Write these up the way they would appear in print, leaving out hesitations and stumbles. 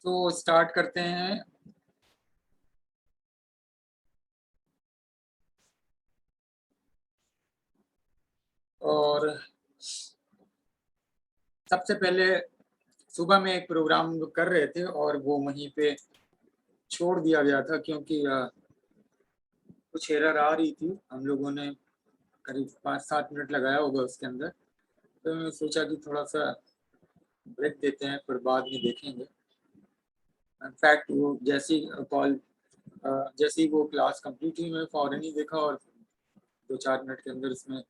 तो स्टार्ट करते हैं। और सबसे पहले सुबह में एक प्रोग्राम कर रहे थे और वो वहीं पे छोड़ दिया गया था क्योंकि कुछ एरर आ रही थी। हम लोगों ने करीब 5-7 मिनट लगाया होगा उसके अंदर। तो मैंने सोचा कि थोड़ा सा ब्रेक देते हैं, फिर बाद में देखेंगे। इनफैक्ट वो जैसे ही वो क्लास कंप्लीट हुई, मैं फौरन ही देखा और 2-4 मिनट के अंदर इसमें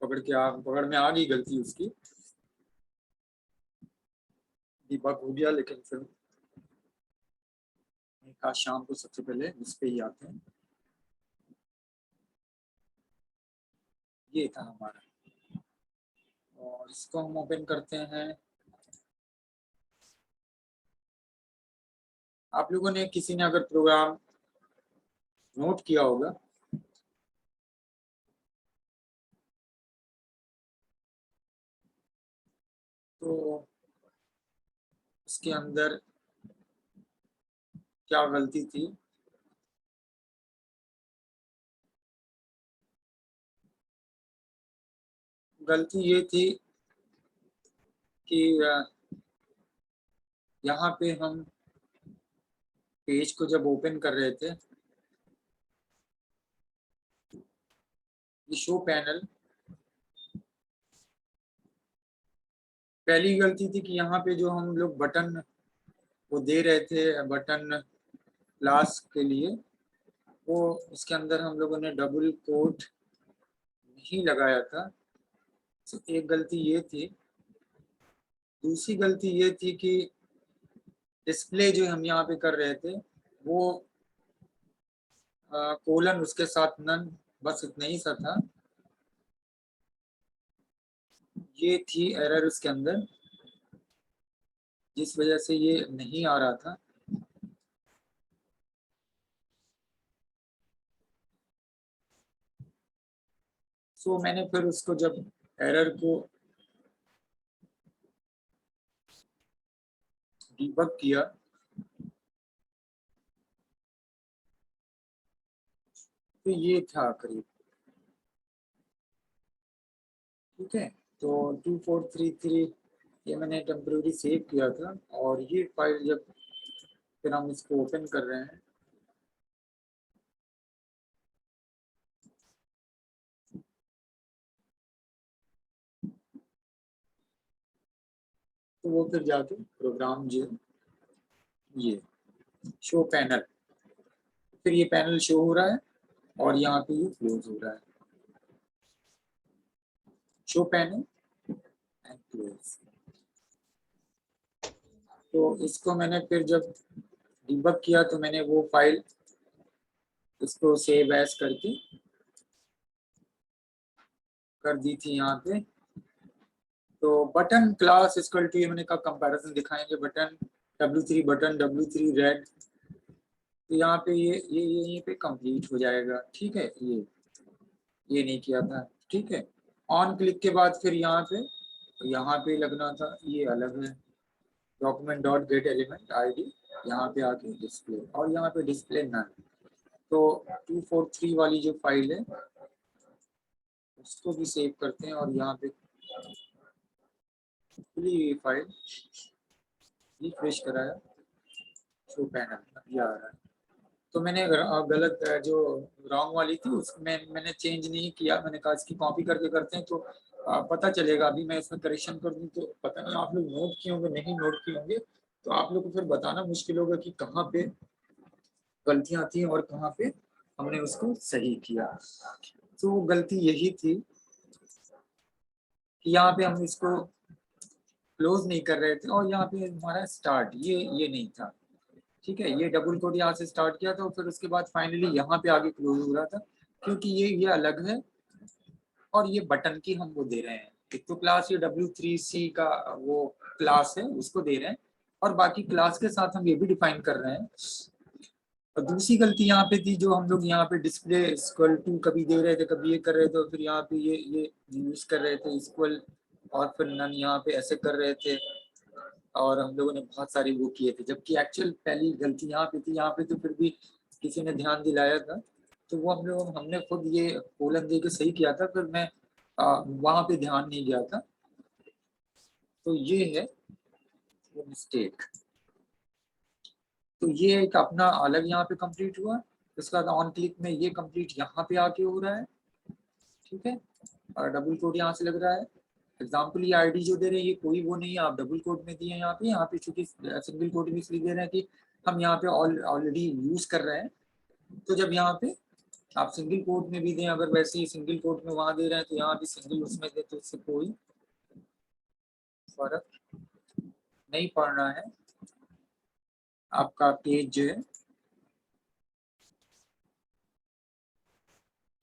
पकड़ में आ गई गलती उसकी। डिबग हो गया, लेकिन फिर आज शाम को सबसे पहले इस पे ही आते हैं। ये था हमारा, और इसको हम ओपन करते हैं। आप लोगों ने, किसी ने अगर प्रोग्राम नोट किया होगा तो उसके अंदर क्या गलती थी। गलती ये थी कि यहाँ पे हम पेज को जब ओपन कर रहे थे, ये शो पैनल, पहली गलती थी कि यहाँ पे जो हम लोग बटन वो दे रहे थे, बटन क्लास के लिए, वो उसके अंदर हम लोगों ने डबल कोट नहीं लगाया था। तो एक गलती ये थी। दूसरी गलती ये थी कि डिस्प्ले जो हम यहाँ पे कर रहे थे वो कोलन उसके साथ नन, बस इतना ही सा था। ये थी एरर उसके अंदर, जिस वजह से ये नहीं आ रहा था। सो मैंने फिर उसको जब एरर को डीबग किया तो ये था करीब। ठीक है, तो 2433 ये मैंने टेम्पररी सेव किया था, और ये फाइल जब फिर हम इसको ओपन कर रहे हैं तो वो फिर जाके प्रोग्राम जो ये शो पैनल, फिर ये पैनल शो हो रहा है और यहाँ पे ये क्लोज हो रहा है। Show panel and close. तो इसको मैंने फिर जब डिबग किया तो मैंने वो फाइल इसको सेव एज करके कर दी थी यहाँ पे। तो बटन क्लास इक्वल टू, ये मैंने कहा कंपैरिजन दिखाएंगे, button W3 button W3 red. तो यहाँ पे ये यहीं पे कंप्लीट हो जाएगा। ठीक है, ये नहीं किया था। ठीक है, ऑन क्लिक के बाद फिर यहाँ पे लगना था, ये अलग है। Document dot gate element ID, यहाँ पे आके डिस्प्ले, और यहाँ पे डिस्प्ले नन। तो 243 वाली जो फाइल है उसको भी सेव करते हैं, और यहाँ पे खुली फाइल रिफ्रेश कराया, शो पैनल ये आ रहा है। तो मैंने गलत जो रॉन्ग वाली थी उसमें मैंने चेंज नहीं किया। मैंने कहा इसकी कॉपी करके करते हैं तो पता चलेगा। अभी मैं इसमें करेक्शन कर दूं तो पता नहीं आप लोग नोट किए होंगे, नहीं नोट किए होंगे तो आप लोग को फिर बताना मुश्किल होगा कि कहाँ पे गलतियां थी और कहाँ पे हमने उसको सही किया। तो वो गलती यही थी कि यहाँ पे हम इसको क्लोज नहीं कर रहे थे, और यहाँ पे हमारा स्टार्ट ये नहीं था। ठीक है, ये डबल कोड यहाँ से स्टार्ट किया था, फिर उसके बाद फाइनली यहाँ पे आगे क्लोज हो रहा था, क्योंकि ये अलग है और ये बटन की हम वो दे रहे हैं। एक तो क्लास ये W3C का वो क्लास है, उसको दे रहे हैं, और बाकी क्लास के साथ हम ये भी डिफाइन कर रहे हैं। और दूसरी गलती यहाँ पे थी, जो हम लोग यहाँ पे डिस्प्ले इक्वल टू कभी दे रहे थे, कभी ये कर रहे थे, और फिर यहाँ पे ये यूज कर रहे थे इक्वल, और फिर नन यहाँ पे ऐसे कर रहे थे। और हम लोगों ने बहुत सारे वो किए थे, जबकि एक्चुअल पहली गलती यहाँ पे थी। यहाँ पे तो फिर भी किसी ने ध्यान दिलाया था, तो वो हमने खुद ये कोलन दे के सही किया था, फिर मैं वहाँ पे ध्यान नहीं दिया था। तो ये है वो मिस्टेक। तो ये एक अपना अलग यहाँ पे कंप्लीट हुआ। उसके बाद ऑन क्लिक में ये कंप्लीट यहाँ पे आके हो रहा है, ठीक है। और डबल कोड यहाँ से लग रहा है। एग्जाम्पल ये आईडी जो दे रहे हैं ये कोई वो नहीं है, आप डबल कोड में दिए यहाँ पे चूंकि सिंगल कोड में इसलिए दे रहे हैं कि हम यहाँ पे ऑलरेडी यूज कर रहे हैं। तो जब यहाँ पे आप सिंगल कोड में भी दें, अगर वैसे ही सिंगल कोड में वहां दे रहे हैं तो यहाँ भी सिंगल उसमें दे, तो इससे कोई फर्क नहीं पड़ना है। आपका पेज जो है,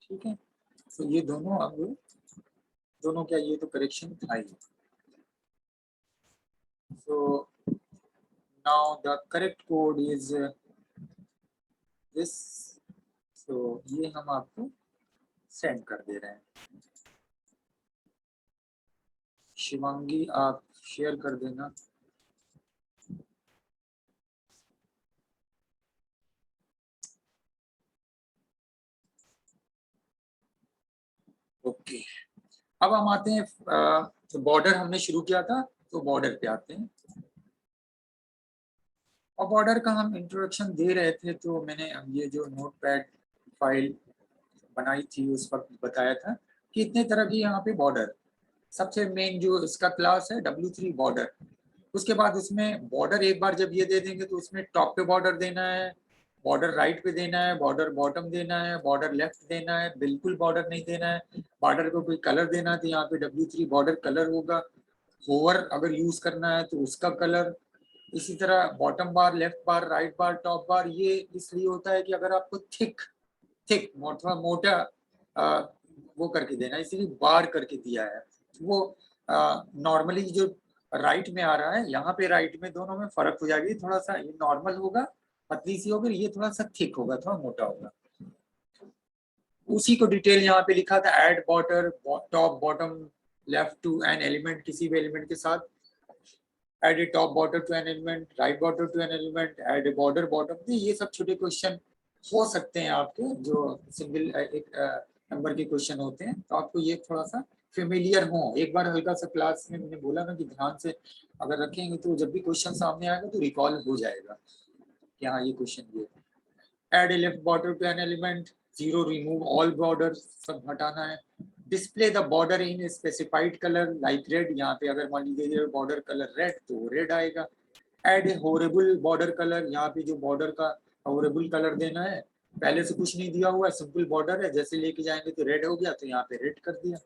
ठीक है। तो ये दोनों अब दोनों क्या, ये तो करेक्शन था ही। So now the correct code is this. So ये हम आपको सेंड कर दे रहे हैं। शिवांगी आप शेयर कर देना। ओके, अब हम आते हैं तो बॉर्डर हमने शुरू किया था, तो बॉर्डर पे आते हैं। और बॉर्डर का हम इंट्रोडक्शन दे रहे थे, तो मैंने ये जो नोटपैड फाइल बनाई थी उस वक्त बताया था कि इतने तरह की यहाँ पे बॉर्डर। सबसे मेन जो इसका क्लास है W3 बॉर्डर। उसके बाद उसमें बॉर्डर एक बार जब ये दे देंगे तो उसमें टॉप पे बॉर्डर देना है, बॉर्डर राइट पे देना है, बॉर्डर बॉटम देना है, बॉर्डर लेफ्ट देना है, बिल्कुल बॉर्डर नहीं देना है। बॉर्डर को कोई कलर देना है तो यहाँ पे W3 बॉर्डर कलर होगा। होवर अगर यूज करना है तो उसका कलर। इसी तरह बॉटम बार, लेफ्ट बार, राइट बार, टॉप बार, ये इसलिए होता है कि अगर आपको थिक थिक थोड़ा मोटा वो करके देना, इसीलिए बार करके दिया है। वो नॉर्मली जो राइट में आ रहा है, यहाँ पे राइट में दोनों में फर्क हो जाएगी थोड़ा सा। ये नॉर्मल होगा, पतली सी होगी, ये थोड़ा सा थिक होगा, थोड़ा मोटा होगा। उसी को डिटेल यहाँ पे लिखा था, add border top bottom left to an element, किसी भी एलिमेंट के साथ। Add a top border to an element, right border to an element, add a border bottom. ये सब छोटे क्वेश्चन हो सकते हैं आपके, जो सिंगल एक नंबर के क्वेश्चन होते हैं, तो आपको ये थोड़ा सा फेमिलियर हो। एक बार हल्का सा क्लास में मैंने बोला ना कि ध्यान से अगर रखेंगे तो जब भी क्वेश्चन सामने आएगा तो रिकॉल हो जाएगा कि हाँ ये क्वेश्चन ये। Add a left border to an element, zero remove all border, सब हटाना है। Display the border in specified colour like red, यहाँ पे अगर मान लीजिए बॉर्डर कलर रेड तो रेड आएगा। Add a horrible border colour, यहाँ पे जो बॉर्डर का होरेबल कलर देना है, पहले से कुछ नहीं दिया हुआ है, सिंपल बॉर्डर है, जैसे लेके जाएंगे तो रेड हो गया, तो यहाँ पे रेड कर दिया।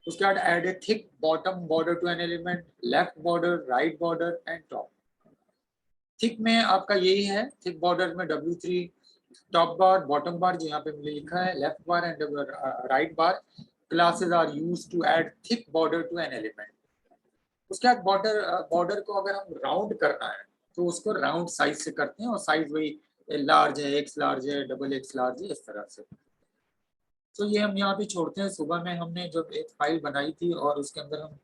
उसके बाद add a thick bottom border to an element, left border, right border and top. Thick में आपका यही है, थिक बॉर्डर में W3 टॉप बार, बॉटम बार जो यहाँ पे मैंने लिखा है, left bar and right bar classes are used to add thick border to an element. उसके बाद बॉर्डर को अगर हम राउंड करना है तो उसको राउंड साइज से करते हैं, और साइज वही लार्ज है, एक्स लार्ज है, डबल एक्स लार्ज है, इस तरह से। तो ये हम यहाँ पे छोड़ते हैं। सुबह में हमने जब एक फाइल बनाई थी और उसके अंदर हम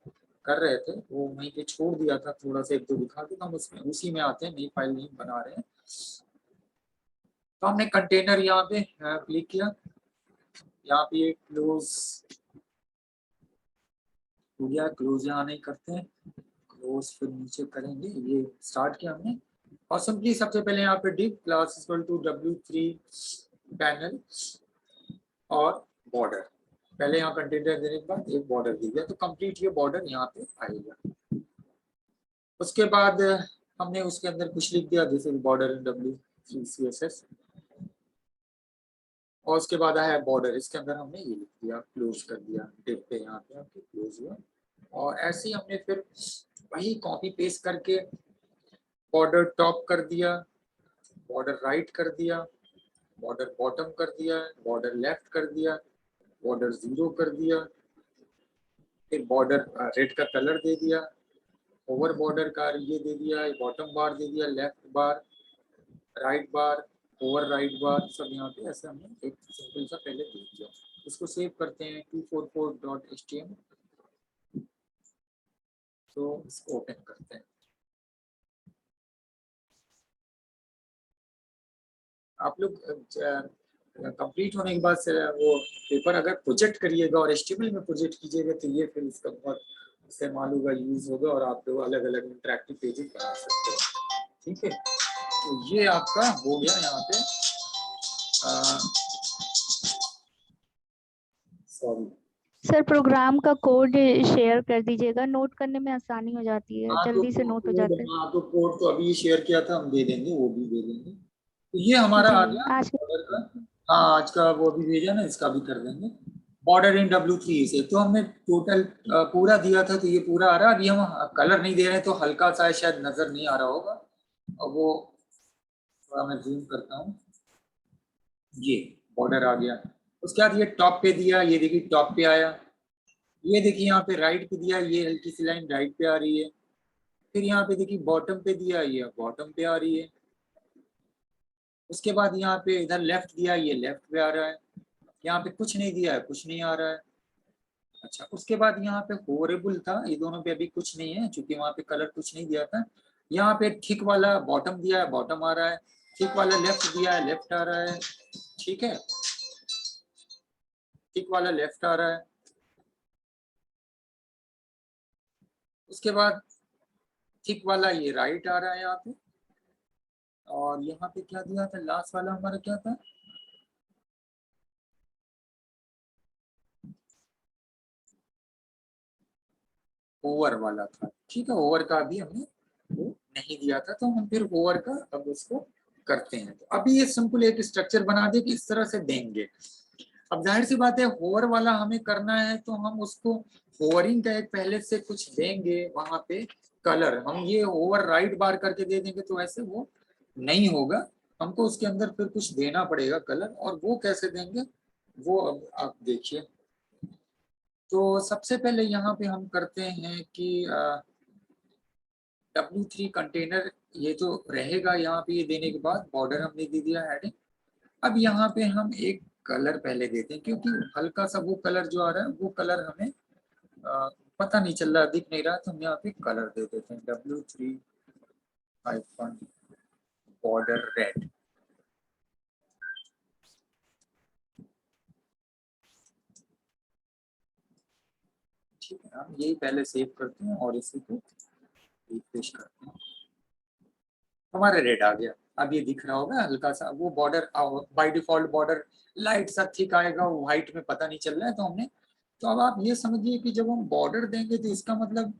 कर रहे थे, वो वहीं पे छोड़ दिया था, थोड़ा सा एक दो दिखा के, हम उसमें उसी में आते हैं, नई फाइल नहीं बना रहे हैं। तो हमने कंटेनर यहाँ पे क्लिक किया, यहाँ पे क्लोज हो गया। क्लोज यहाँ नहीं करते हैं, क्लोज फिर नीचे करेंगे। ये स्टार्ट किया हमने, और सिंपली सबसे पहले यहाँ पे div class equal to W3 panel और बॉर्डर। पहले यहाँ कंटेनर देने के बाद एक बॉर्डर दी गया, तो कंप्लीट ये बॉर्डर यहाँ पे आएगा। उसके बाद हमने उसके अंदर कुछ लिख दिया, this is border in W3 CSS। और उसके बाद आया बॉर्डर, इसके अंदर हमने ये लिख दिया, क्लोज कर दिया, डिव पे यहाँ पे आपके क्लोज हुआ। और ऐसे ही हमने फिर वही कॉपी पेस्ट करके बॉर्डर टॉप कर दिया, बॉर्डर राइट कर दिया, बॉर्डर बॉटम कर दिया, बॉर्डर लेफ्ट कर दिया, बॉर्डर जीरो कर दिया, फिर बॉर्डर रेड का कलर दे दिया, ओवर बॉर्डर का ये दे दिया, बॉटम बार दे दिया, लेफ्ट बार, राइट बार, ओवर राइट बार, सब यहाँ पे ऐसे हमने एक सिंपल सा पहले दे दिया। इसको सेव करते हैं 244.html। तो इसको ओपन करते हैं। आप लोग कंप्लीट होने के बाद से वो पेपर अगर प्रोजेक्ट करिएगा और HTML में प्रोजेक्ट कीजिएगा तो ये फिर इसका बहुत इस्तेमाल होगा, यूज होगा और आप लोग अलग अलग इंटरेक्टिव पेजेस बना सकते हो। ठीक है, तो ये आपका हो गया यहाँ पे। सॉरी सर प्रोग्राम का कोड शेयर कर दीजिएगा, नोट करने में आसानी हो जाती है, हाँ तो जल्दी से नोट हो कोड, जाता है। हाँ तो कोड तो अभी शेयर किया था, हम दे देंगे, वो भी दे देंगे। तो ये हमारा आ जी गया आज बॉर्डर का। हाँ आज का वो भी भेजा ना, इसका भी कर देंगे। बॉर्डर इन W3 से तो हमने टोटल पूरा दिया था, तो ये पूरा आ रहा है। अभी हम कलर नहीं दे रहे हैं तो हल्का सा शायद नजर नहीं आ रहा होगा, और वो थोड़ा मैं जूम करता हूँ। ये बॉर्डर आ गया। उसके बाद ये टॉप पे दिया, ये देखिए टॉप पे आया। ये देखिए यहाँ पे राइट पे दिया, ये हल्की सी लाइन राइट पे आ रही है। फिर यहाँ पे देखिए बॉटम पे दिया, ये बॉटम पे आ रही है। उसके बाद यहाँ पे इधर लेफ्ट दिया, ये लेफ्ट पे आ रहा है। यहाँ पे कुछ नहीं दिया है, कुछ नहीं आ रहा है। अच्छा, उसके बाद यहाँ पे होरेबल था, ये दोनों पे अभी कुछ नहीं है क्योंकि वहाँ पे कलर कुछ नहीं दिया था। यहाँ पे थिक वाला बॉटम दिया है, बॉटम आ रहा है। थिक वाला लेफ्ट दिया है, लेफ्ट आ रहा है। ठीक है, थिक वाला लेफ्ट आ रहा है। उसके बाद थिक वाला ये राइट आ रहा है यहाँ पे। और यहाँ पे क्या दिया था, लास्ट वाला हमारा क्या था, ओवर वाला था। ठीक है, ओवर का अभी हमने वो नहीं दिया था, तो हम फिर ओवर का अब उसको करते हैं। तो अभी ये सिंपल एक स्ट्रक्चर बना दे कि इस तरह से देंगे। अब जाहिर सी बात है होवर वाला हमें करना है, तो हम उसको होवरिंग का एक पहले से कुछ देंगे वहां पे कलर। हम ये ओवर राइट बार करके दे देंगे तो ऐसे वो नहीं होगा, हमको उसके अंदर फिर कुछ देना पड़ेगा कलर। और वो कैसे देंगे वो अब आप देखिए। तो सबसे पहले यहाँ पे हम करते हैं कि W3 कंटेनर ये तो रहेगा यहाँ पे, ये देने के बाद बॉर्डर हमने दे दिया हेडिंग। अब यहाँ पे हम एक कलर पहले देते हैं, क्योंकि हल्का सा वो कलर जो आ रहा है वो कलर हमें पता नहीं चल रहा, दिख नहीं रहा, तो हम यहाँ पे कलर दे देते हैं W3 हाइफन बॉर्डर रेड। ठीक है, हम यही पहले सेव करते हैं और इसी को रिफ्रेश करते हैं। हमारा रेड आ गया। अब ये दिख रहा होगा हल्का सा वो border, by default border light सा थिक आएगा, व्हाइट में पता नहीं चल रहा है तो हमने। तो अब आप ये समझिए कि जब हम बॉर्डर देंगे तो इसका मतलब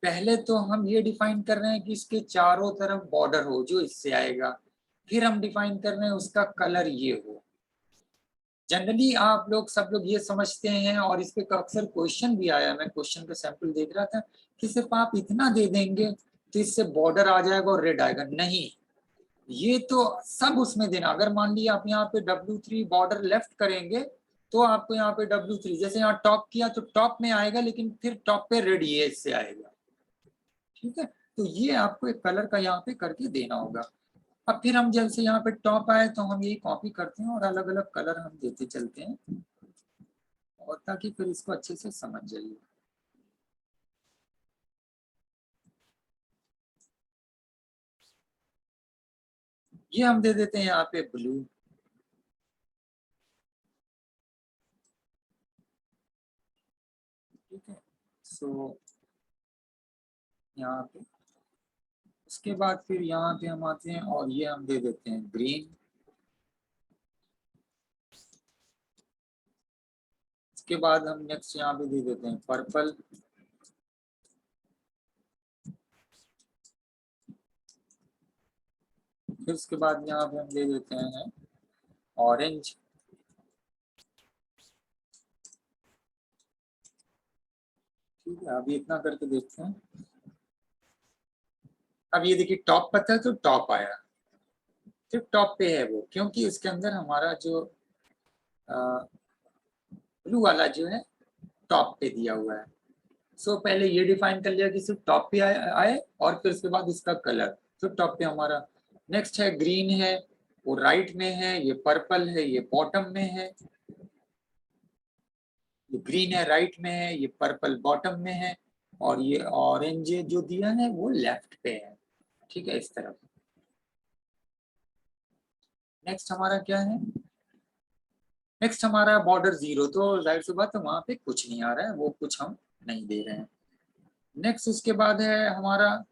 पहले तो हम ये डिफाइन कर रहे हैं कि इसके चारों तरफ बॉर्डर हो जो इससे आएगा। फिर हम डिफाइन कर रहे हैं उसका कलर ये हो। जनरली आप लोग सब लोग ये समझते हैं, और इस पे अक्सर क्वेश्चन भी आया, मैं क्वेश्चन का सैंपल देख रहा था कि सिर्फ आप इतना दे देंगे तो इससे बॉर्डर आ जाएगा और रेड आएगा। नहीं, ये तो सब उसमें देना। अगर मान लिया आप यहाँ पे W3 बॉर्डर लेफ्ट करेंगे तो आपको यहाँ पे W3 जैसे यहाँ टॉप किया तो टॉप में आएगा, लेकिन फिर टॉप पे रेड ये इससे आएगा। ठीक है, तो ये आपको एक कलर का यहाँ पे करके देना होगा। अब फिर हम जैसे यहाँ पे टॉप आए तो हम यही कॉपी करते हैं और अलग अलग कलर हम देते चलते हैं, और ताकि फिर इसको अच्छे से समझ जाइए। ये हम दे देते हैं यहाँ पे ब्लू। ठीक है, सो यहाँ पे उसके बाद फिर यहाँ पे हम आते हैं और ये हम दे देते हैं ग्रीन। इसके बाद हम नेक्स्ट यहाँ पे दे देते हैं पर्पल। फिर उसके बाद यहाँ पे हम दे देते हैं ऑरेंज। ठीक है, अभी इतना करके देखते हैं। अब ये देखिए टॉप पर था तो टॉप आया, फिर टॉप पे है वो, क्योंकि उसके अंदर हमारा जो ब्लू वाला जो है टॉप पे दिया हुआ है। सो पहले ये डिफाइन कर लिया कि सिर्फ टॉप पे आए और फिर उसके बाद इसका कलर तो टॉप पे हमारा। नेक्स्ट है ग्रीन है, वो राइट में है। ये पर्पल है, ये बॉटम में है। ये ग्रीन है राइट में है, ये पर्पल बॉटम में है, और ये ऑरेंज जो दिया है वो लेफ्ट पे है। ठीक है, इस तरफ। नेक्स्ट हमारा क्या है, नेक्स्ट हमारा बॉर्डर 0, तो जाहिर सी बात है वहां पे कुछ नहीं आ रहा है, वो कुछ हम नहीं दे रहे हैं। नेक्स्ट उसके बाद है हमारा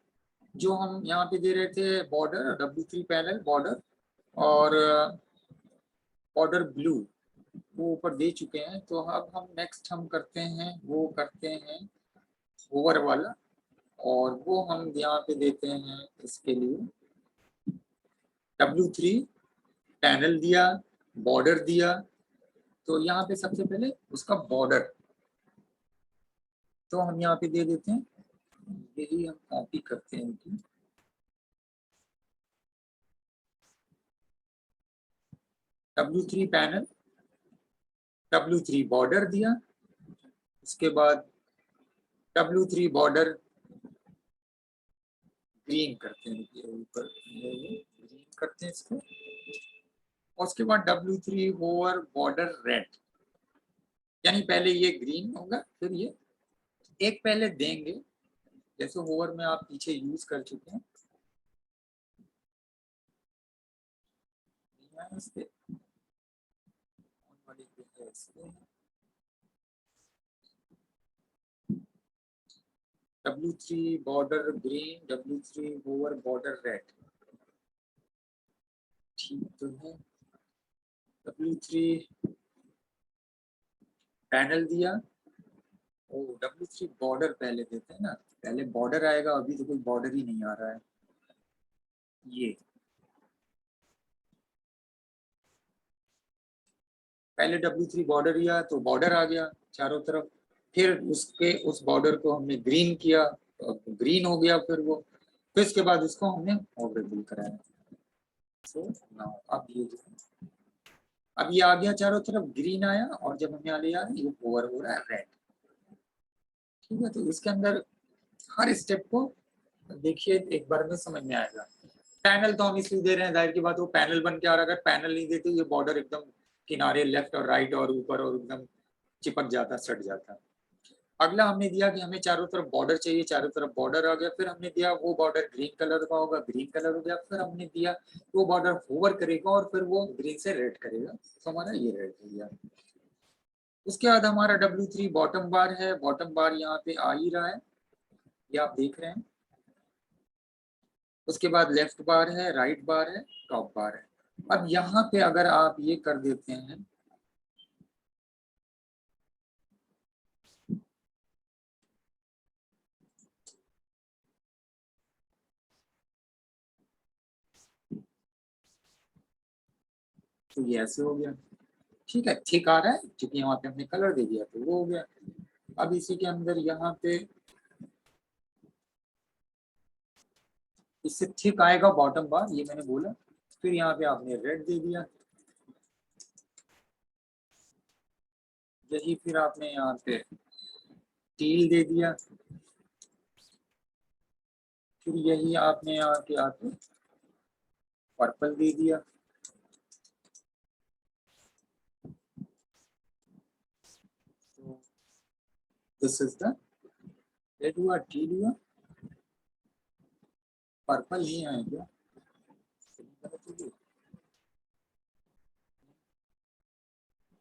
जो हम यहाँ पे दे रहे थे बॉर्डर W3 पैनल बॉर्डर, और बॉर्डर ब्लू वो ऊपर दे चुके हैं। तो अब हम नेक्स्ट हम करते हैं, वो करते हैं ओवर वाला, और वो हम यहाँ पे देते हैं इसके लिए W3 पैनल दिया, बॉर्डर दिया। तो यहाँ पे सबसे पहले उसका बॉर्डर तो हम यहाँ पे दे देते हैं, यही हम कॉपी करते हैं कि W3 पैनल, W3 बॉर्डर दिया, उसके बाद W3 बॉर्डर ग्रीन करते हैं, ऊपर ग्रीन करते हैं इसको, और उसके बाद W3 ओवर बॉर्डर रेड, यानी पहले ये ग्रीन होगा फिर ये एक पहले देंगे, जैसे ओवर में आप पीछे यूज कर चुके हैं इस पे, W3 border green, W3 over border red, ठीक तो है। W3 पैनल दिया, ओ W3 बॉर्डर पहले देते हैं ना, पहले बॉर्डर आएगा, अभी तो कोई बॉर्डर ही नहीं आ रहा है। ये पहले W3 बॉर्डर दिया तो बॉर्डर आ गया चारों तरफ, फिर उसके उस बॉर्डर को हमने ग्रीन किया, ग्रीन हो गया, फिर इसके बाद इसको हमने ओवरबिल कराया। सो नाउ अब ये आ गया चारों तरफ ग्रीन आया, और जब हम यहाँ ले आ रहे हैं ये ओवर हो रहा है रेड। ठीक है, तो इसके अंदर हर स्टेप को देखिए एक बार में समझ में आएगा। पैनल तो हम इसलिए दे रहे हैं, जाहिर की बात वो पैनल बन के आ रहा है, अगर पैनल नहीं देते ये बॉर्डर एकदम किनारे लेफ्ट और राइट और ऊपर और एकदम चिपक जाता, सट जाता। अगला हमने दिया कि हमें चारों तरफ बॉर्डर चाहिए, चारों तरफ बॉर्डर आ गया, फिर हमने दिया वो बॉर्डर ग्रीन कलर का होगा, ग्रीन कलर हो गया, फिर हमने दिया वो बॉर्डर होवर करेगा और फिर वो ग्रीन से रेड करेगा, तो हमारा ये रेड हो गया। उसके बाद हमारा W3 बॉटम बार है, बॉटम बार यहाँ पे आ ही रहा है, ये आप देख रहे हैं। उसके बाद लेफ्ट बार है, राइट बार है, टॉप बार है। अब यहाँ पे अगर आप ये कर देते हैं, तो ये ऐसे हो गया। ठीक है, ठीक आ रहा है क्योंकि यहाँ पे हमने कलर दे दिया तो वो हो गया। अब इसी के अंदर यहाँ पे इससे ठीक आएगा बॉटम बार, ये मैंने बोला। फिर यहाँ पे आपने रेड दे दिया, यही फिर आपने यहाँ पे टील दे दिया, फिर यही आपने यहाँ के आके पर्पल दे दिया। तो दिस इज द रेड हुआ, टील हुआ, पर्पल नहीं आया क्या?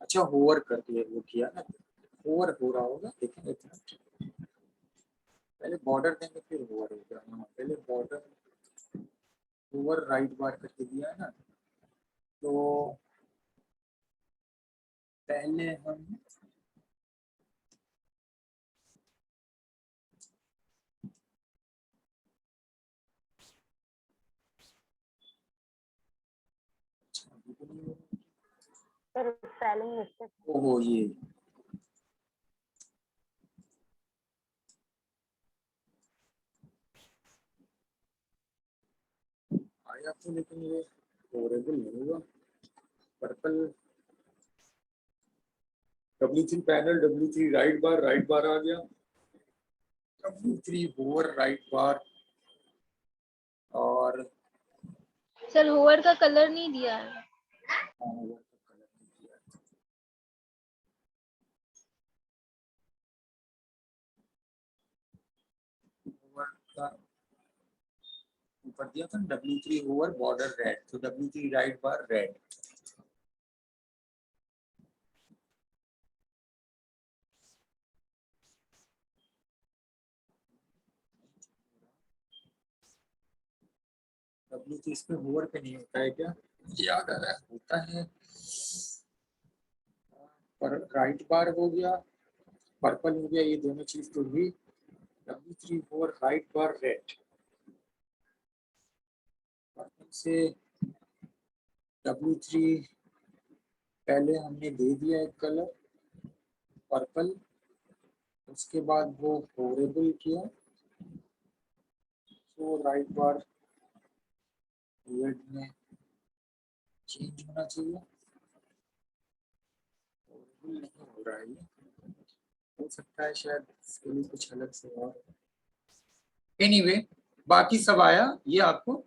अच्छा होवर करके वो किया ना, होवर हो रहा होगा, देखेंगे इतना। पहले बॉर्डर देंगे फिर होवर होगा, हाँ पहले बॉर्डर होवर राइट बार करके दिया है ना, तो पहले हम ओहो ये आया तो, लेकिन ये ओवरेबल नहीं हुआ। Purple W3 panel, W3 right bar आ गया, W3 होवर राइट बार, और सर होवर का कलर नहीं दिया है। होवर का कलर नहीं दिया, होवर का पढ़ दिया था W3 ओवर बॉर्डर रेड, तो W3 राइट बार रेड। W3 इस पे होवर पे नहीं होता है क्या, याद आ रहा है, होता है। पर राइट बार हो गया, पर्पल हो गया, ये दोनों चीज तो हुई। W3 ओवर राइट बार रेड, पर्पल से W3 पहले हमने दे दिया एक कलर पर्पल, उसके बाद वो होरेबल किया, तो राइट बार रेड में चेंज होना चाहिए। होरेबल नहीं हो रहा है ये, हो सकता है शायद इसके लिए कुछ अलग से और। एनीवे बाकी सब आया, ये आपको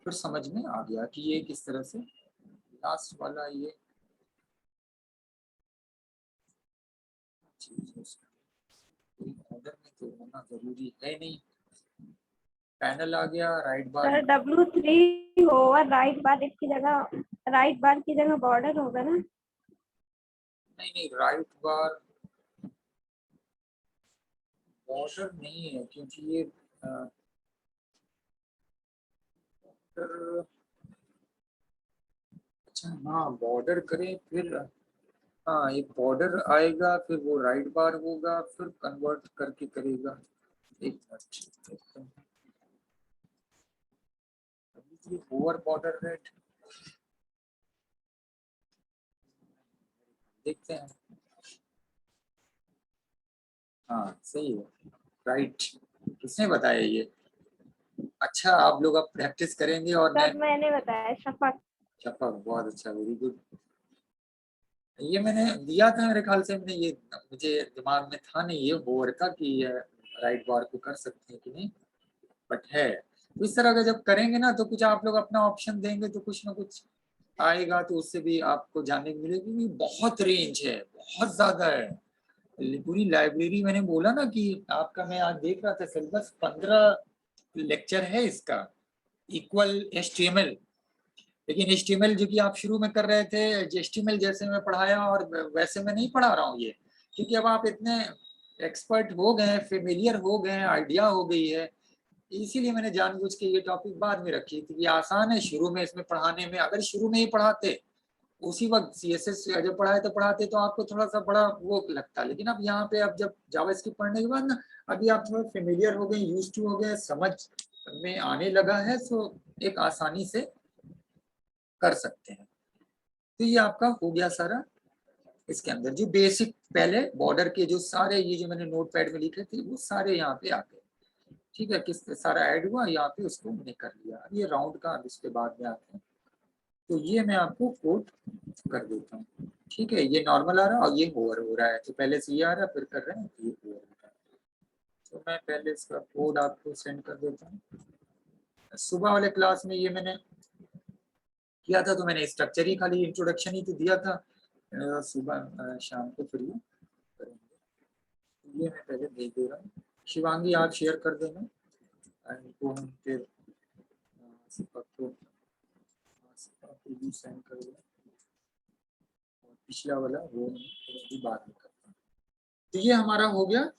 फिर समझ में आ गया कि ये किस तरह से। लास्ट वाला ये चीज ऑर्डर में तो होना जरूरी है नहीं। पैनल आ गया, राइट बार सर W3 ओवर राइट बार इसकी जगह, राइट बार की जगह बॉर्डर होगा ना? नहीं, राइट बार बॉर्डर नहीं है, क्योंकि ये अच्छा हाँ बॉर्डर करें फिर, हाँ एक बॉर्डर आएगा, फिर वो राइट बार होगा, फिर कन्वर्ट करके करेगा। एक मिनट, ओवर बॉर्डर रेट देखते हैं। हाँ सही है, राइट। किसने बताया ये? अच्छा आप लोग अब प्रैक्टिस करेंगे और सर मैंने बताया, शफक। शफक, बहुत अच्छा, वेरी गुड। ये मैंने दिया था मेरे ख्याल से, मैंने ये मुझे दिमाग में था नहीं ये ओवर का कि राइट बार को कर सकते हैं कि नहीं, बट है। तो इस तरह का जब करेंगे ना तो कुछ आप लोग अपना ऑप्शन देंगे तो कुछ ना कुछ आएगा, तो उससे भी आपको जानने को मिलेगा कि बहुत रेंज है, बहुत ज्यादा है। पूरी लाइब्रेरी, मैंने बोला ना कि आपका, मैं आज देख रहा था सिलेबस 15 लेक्चर है इसका, इक्वल HTML। लेकिन HTML जो कि आप शुरू में कर रहे थे, HTML जैसे मैं पढ़ाया और वैसे मैं नहीं पढ़ा रहा हूँ ये, क्योंकि अब आप इतने एक्सपर्ट हो गए, फेमिलियर हो गए, आइडिया हो गई है, इसीलिए मैंने जानबूझ के ये टॉपिक बाद में रखी थी। ये आसान है शुरू में इसमें पढ़ाने में, अगर शुरू में ही पढ़ाते उसी वक्त CSS जब पढ़ाए तो पढ़ाते तो आपको थोड़ा सा बड़ा वो लगता, लेकिन अब यहाँ पे अब जब जावास्क्रिप्ट पढ़ने के बाद ना, अभी आप थोड़ा फेमिलियर हो गए, यूज्ड टू हो गए, समझ में आने लगा है, तो एक आसानी से कर सकते हैं। तो ये आपका हो गया सारा। इसके अंदर जो बेसिक पहले बॉर्डर के जो सारे ये जो मैंने नोटपैड में लिखे थे वो सारे यहाँ पे आ गए, ठीक है, किस सारा ऐड हुआ यहाँ पे, उसको मैंने कर लिया। अब ये राउंड का इसके बाद में आते हैं, तो ये मैं आपको कोड कर देता हूँ, ठीक है। ये नॉर्मल आ रहा है और ये ओवर हो रहा है, तो पहले से ये आ रहा है फिर कर रहे हैं, तो ये ओवर हो रहा है। तो मैं पहले इसका कोड आपको सेंड कर देता हूँ। सुबह वाले क्लास में ये मैंने किया था, तो मैंने स्ट्रक्चर ही खाली इंट्रोडक्शन ही तो दिया था, सुबह शाम को फिर ये करेंगे। ये मैं पहले भेज दे रहा हूँ, शिवांगी आप शेयर कर देना, इनको हम फिर सेंड कर देना, पिछला वाला वो भी बाद में करता हूँ। तो ये हमारा हो गया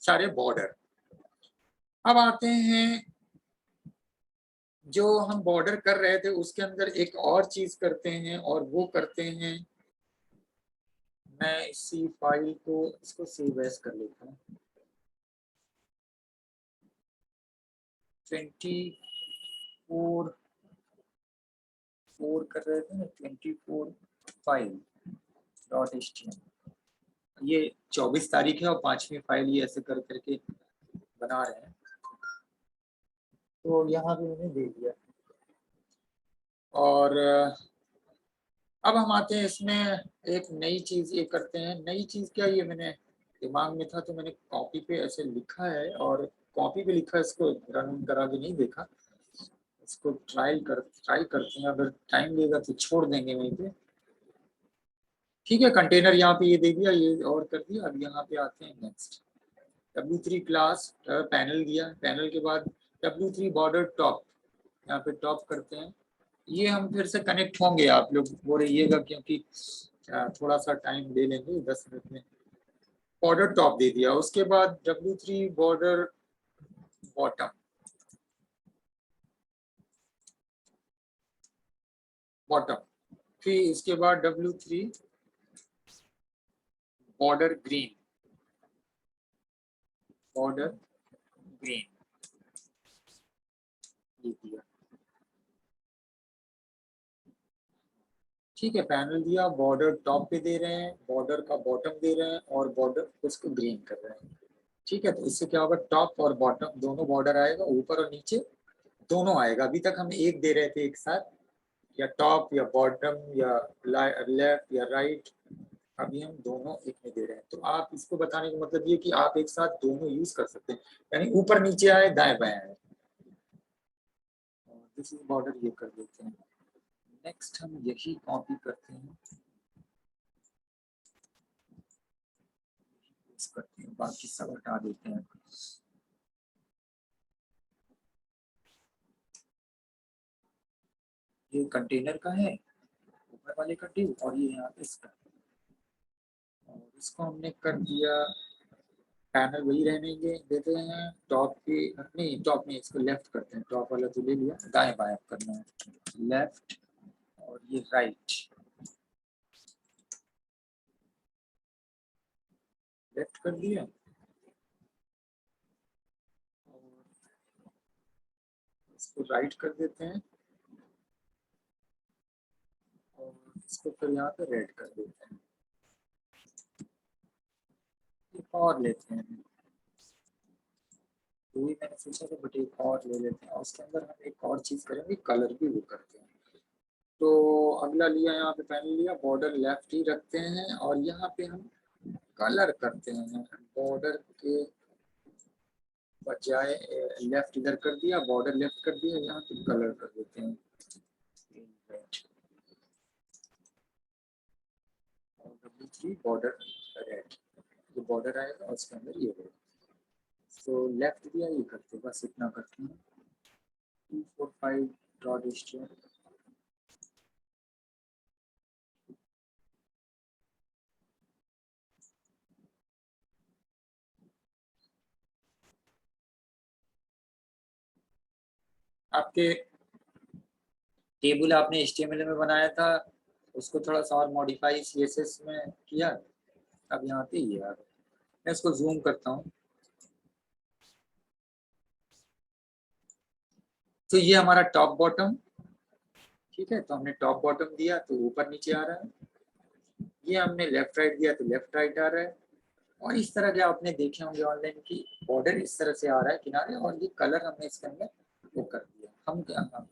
सारे बॉर्डर। अब आते हैं, जो हम बॉर्डर कर रहे थे उसके अंदर एक और चीज करते हैं, और वो करते हैं, मैं इसी फाइल को इसको सेव एज कर लेता हूँ। 24 कर रहे थे ना, 24 फाइल .html, ये 24 तारीख है और 5वीं फाइल ये ऐसे कर करके बना रहे हैं, तो यहाँ भी मैंने दे दिया। और अब हम आते हैं इसमें एक नई चीज ये करते हैं। नई चीज क्या, ये मैंने दिमाग में था तो मैंने कॉपी पे ऐसे लिखा है, और कॉपी पे लिखा है, इसको रन करा के नहीं देखा, इसको ट्राई करते हैं, अगर टाइम लेगा तो छोड़ देंगे वहीं पे, ठीक है। कंटेनर यहाँ पे ये दे दिया, ये और कर दिया। अब यहाँ पे आते हैं नेक्स्ट, W3 क्लास पैनल दिया, पैनल के बाद W3 बॉर्डर टॉप, यहाँ पे टॉप करते हैं। ये हम फिर से कनेक्ट होंगे, आप लोग वो रहिएगा क्योंकि थोड़ा सा टाइम ले लेंगे 10 मिनट में। बॉर्डर टॉप दे दिया, उसके बाद W3 बॉर्डर बॉटम, बॉटम, फिर इसके बाद W3 border green, border green ये दिया। ठीक है, पैनल दिया, बॉर्डर टॉप पे दे रहे हैं, बॉर्डर का बॉटम दे रहे हैं और बॉर्डर उसको ग्रीन कर रहे हैं। ठीक है, तो इससे क्या होगा, टॉप और बॉटम दोनों बॉर्डर आएगा, ऊपर और नीचे दोनों आएगा। अभी तक हम एक दे रहे थे एक साथ, या टॉप या बॉटम या लेफ्ट या राइट, अभी हम दोनों एक में दे रहे हैं। तो आप इसको बताने का मतलब ये कि आप एक साथ दोनों यूज कर सकते हैं, यानी ऊपर नीचे आए दाएं बाएं आए। दिस इज बॉर्डर, ये कर देते हैं। नेक्स्ट हम यही कॉपी करते हैं, करते हैं, बाकी सब हटा देते हैं। ये कंटेनर का है ऊपर वाले का ड्यू, और ये यहाँ पे इसका, और इसको हमने कर दिया पैनल वही रहने देते हैं। टॉप पे नहीं, टॉप में इसको लेफ्ट करते हैं, टॉप वाला तो ले लिया, दाएं बाएं करना है, लेफ्ट और ये राइट, लेफ्ट कर दिया और इसको राइट कर देते हैं और इसको फिर यहाँ पे रेड कर देते हैं। एक और लेते हैं, तो ही मैंने सोचा था, बट एक और ले लेते हैं और उसके अंदर हम एक और चीज करेंगे, कलर भी वो करते हैं। तो अगला लिया, यहाँ पे पैनल लिया, बॉर्डर लेफ्ट ही रखते हैं और यहाँ पे हम कलर करते हैं। बॉर्डर के बजाय लेफ्ट इधर कर दिया, बॉर्डर लेफ्ट कर दिया, यहाँ पे कलर कर देते हैं W3 बॉर्डर रेड, जो बॉर्डर आएगा उसके अंदर ये होगा। तो लेफ्ट दिया, ये करते बस इतना करते हैं, 245 डॉट HTML। आपके टेबल आपने HTML में बनाया था, उसको थोड़ा सा और मॉडिफाई CSS में किया, अब यहाँ पे ये आ गया। मैं इसको जूम करता हूँ, तो ये हमारा टॉप बॉटम। ठीक है, तो हमने टॉप बॉटम दिया तो ऊपर नीचे आ रहा है, ये हमने लेफ्ट राइट दिया तो लेफ्ट राइट आ रहा है। और इस तरह के आपने देखे होंगे ऑनलाइन की बॉर्डर इस तरह से आ रहा है किनारे, और ये कलर हमने इसके अंदर वो कर दिया। हम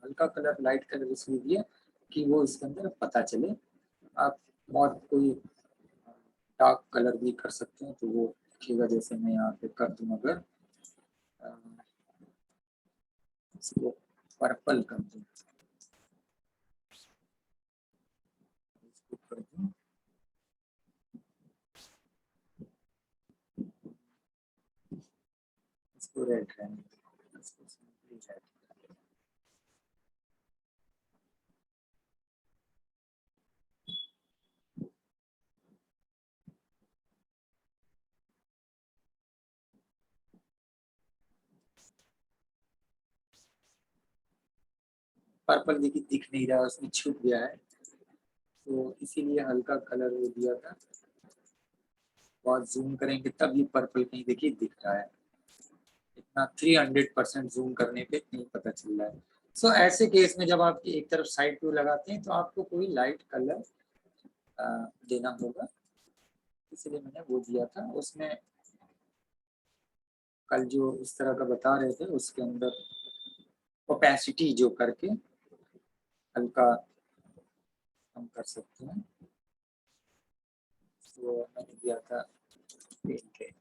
हल्का कलर, लाइट कलर इसलिए दिया कि वो इसके अंदर पता चले। आप बहुत कोई डार्क कलर भी कर सकते हैं, तो वो दिखेगा, जैसे मैं यहाँ पे कर दूँ, अगर इसको पर्पल कर दूँ, इसको कर दूँ इसको रेड रहने दें, इसको सिंपली रेड। पर्पल देखिए दिख नहीं रहा, उसमें छुप गया है, तो इसीलिए हल्का कलर वो दिया था। बहुत जूम करेंगे तब ये पर्पल कहीं देखिए दिख रहा है, इतना 300% जूम करने पे नहीं पता चल रहा है। सो ऐसे केस में जब आप एक तरफ साइड व्यू लगाते हैं तो आपको कोई लाइट कलर देना होगा, इसलिए मैंने वो दिया था। उसमें कल जो इस तरह का बता रहे थे उसके अंदर ओपेसिटी जो करके हल्का हम कर सकते हैं, तो मैंने दिया था पेंटेड।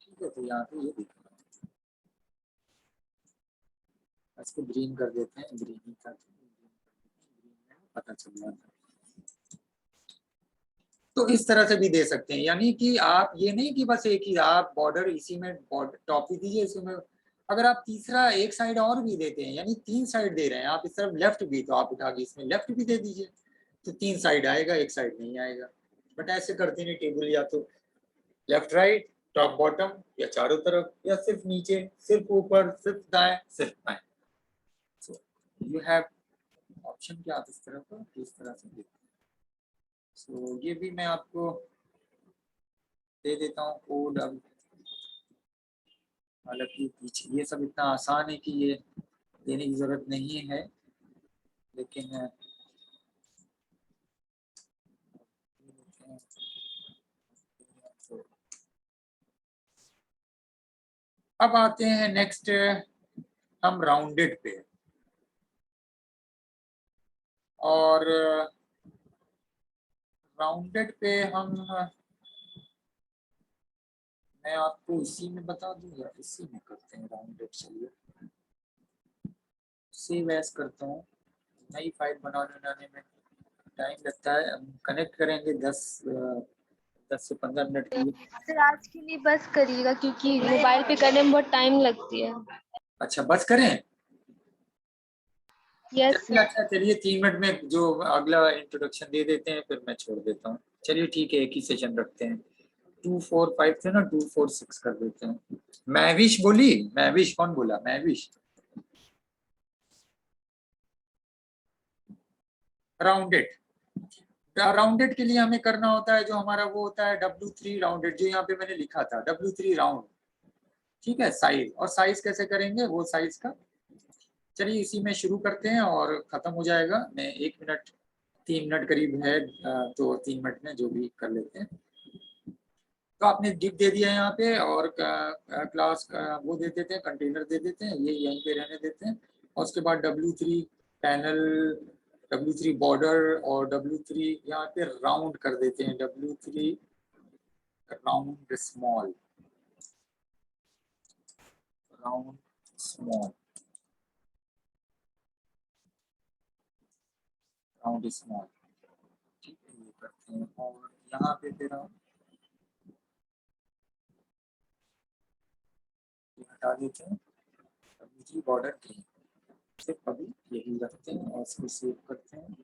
ठीक है, तो यहाँ पे ये दिख रहा है, इसको ग्रीन कर देते हैं, ग्रीन ही था, ग्रीन में पता चल जाता। तो इस तरह से भी दे सकते हैं, यानी कि आप ये नहीं कि बस एक ही आप बॉर्डर इसी में टॉप ही दीजिए, इसी में अगर आप तीसरा एक साइड और भी देते हैं, यानी 3 साइड दे रहे हैं आप, इस तरफ लेफ्ट भी, तो आप उठा के इसमें लेफ्ट भी दे दीजिए, तो 3 साइड आएगा, एक साइड नहीं आएगा। बट ऐसे करते नहीं टेबल, या तो लेफ्ट राइट, टॉप बॉटम, या चारों तरफ, या सिर्फ नीचे, सिर्फ ऊपर, सिर्फ दाएं, सिर्फ बाएं। सो यू हैव ऑप्शन कि आप इस तरह को इस तरह से देते हैं। सो ये भी मैं आपको दे देता हूँ कोड। अब हालांकि पीछे ये सब इतना आसान है कि ये देने की जरूरत नहीं है, लेकिन अब आते हैं नेक्स्ट हम राउंडेड पे, और राउंडेड पे हम मैं आपको इसी में बता दूं या इसी में करते हैं राउंडेड। चलिए सेव एज करता हूँ, नई फाइल बनाने में टाइम लगता है, हम कनेक्ट करेंगे 10 से 15 मिनट के लिए। सर आज के लिए बस करिएगा क्योंकि मोबाइल पे करने में बहुत टाइम लगती है। अच्छा बस करें? यस चलिए, अच्छा चलिए 3 मिनट में जो अगला इंट्रोडक्शन दे देते हैं, फिर मैं छोड़ देता हूँ। चलिए ठीक है, एक ही सेशन रखते हैं। 245 थे ना, 246 कर देते हैं। महविश बोली, महविश कौन बोला? महविश। राउंडेड, राउंडेड के लिए हमें करना होता है जो हमारा वो होता है W3 राउंडेड, जो यहाँ पे मैंने लिखा था W3 राउंड, ठीक है। साइज, और साइज कैसे करेंगे वो साइज का, चलिए इसी में शुरू करते हैं और खत्म हो जाएगा। मैं 1 मिनट 3 मिनट करीब है, तो 3 मिनट में जो भी कर लेते हैं। तो आपने डिप दे दिया यहाँ पे, और क्लास वो दे देते हैं, कंटेनर दे देते हैं, ये यहीं पे रहने देते हैं। और उसके बाद W3 पैनल, W3 बॉर्डर, और W3 यहाँ पे राउंड कर देते हैं, W3 round small, round small, round small, ठीक है ये करते हैं। और यहाँ पे फिर हम हटा देते हैं W3 बॉर्डर की, सिर्फ अभी यही रखते हैं और इसको सेव करते हैं।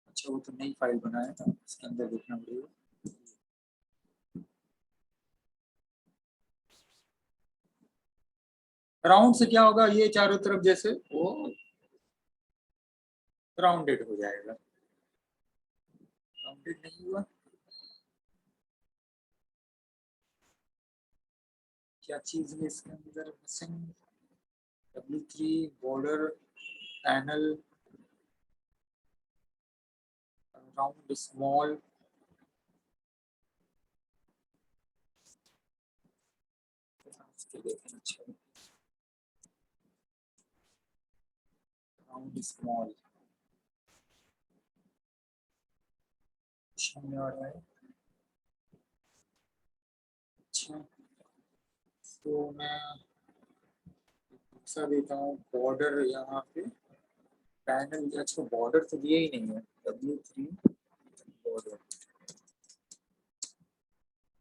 अच्छा वो तो नई फाइल बनाया था, इसके अंदर देखना पड़ेगा। राउंड से क्या होगा, ये चारों तरफ जैसे वो राउंडेड हो जाएगा। राउंडेड नहीं हुआ, क्या चीज है इसके अंदर missing? W3 border panel round small, round small में आ रहा है। अच्छा तो मैं दूसरा देता हूँ बॉर्डर, यहाँ पे पैनल, अच्छा बॉर्डर तो दिया ही नहीं है, W3 बॉर्डर,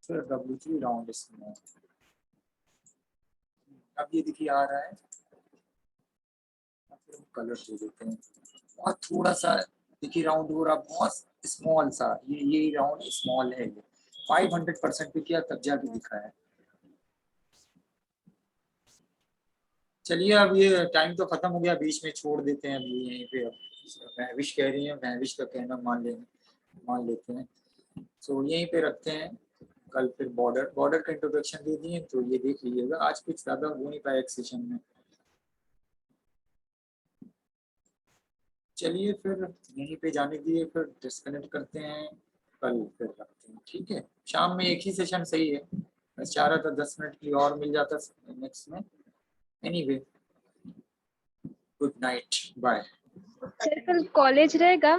फिर W3 राउंड स्मॉल। अब ये देखिए आ रहा है, फिर हम कलर दे देते हैं और थोड़ा सा देखिए राउंड हो रहा, बहुत स्मॉल सा, ये राउंड स्मॉल है, ये 500% पे किया तब जाके दिखा है। चलिए अब ये टाइम तो खत्म हो गया, बीच में छोड़ देते हैं अभी यहीं पे। अब महविश कह रही है, महविश का कहना मान लेते हैं। सो यहीं पे रखते हैं, कल फिर बॉर्डर का इंट्रोडक्शन दे दिए, तो ये देख लीजिएगा। आज कुछ ज़्यादा हो नहीं पाया एक सेशन में। चलिए फिर यहीं पे जाने दिए, फिर डिस्कनेक्ट करते हैं, कल फिर रखते हैं, ठीक है। शाम में एक ही सेशन सही है, मैं चाह रहा था 10 मिनट के लिए और मिल जाता नेक्स्ट में। Anyway, good night, bye. Sir कल कॉलेज रहेगा?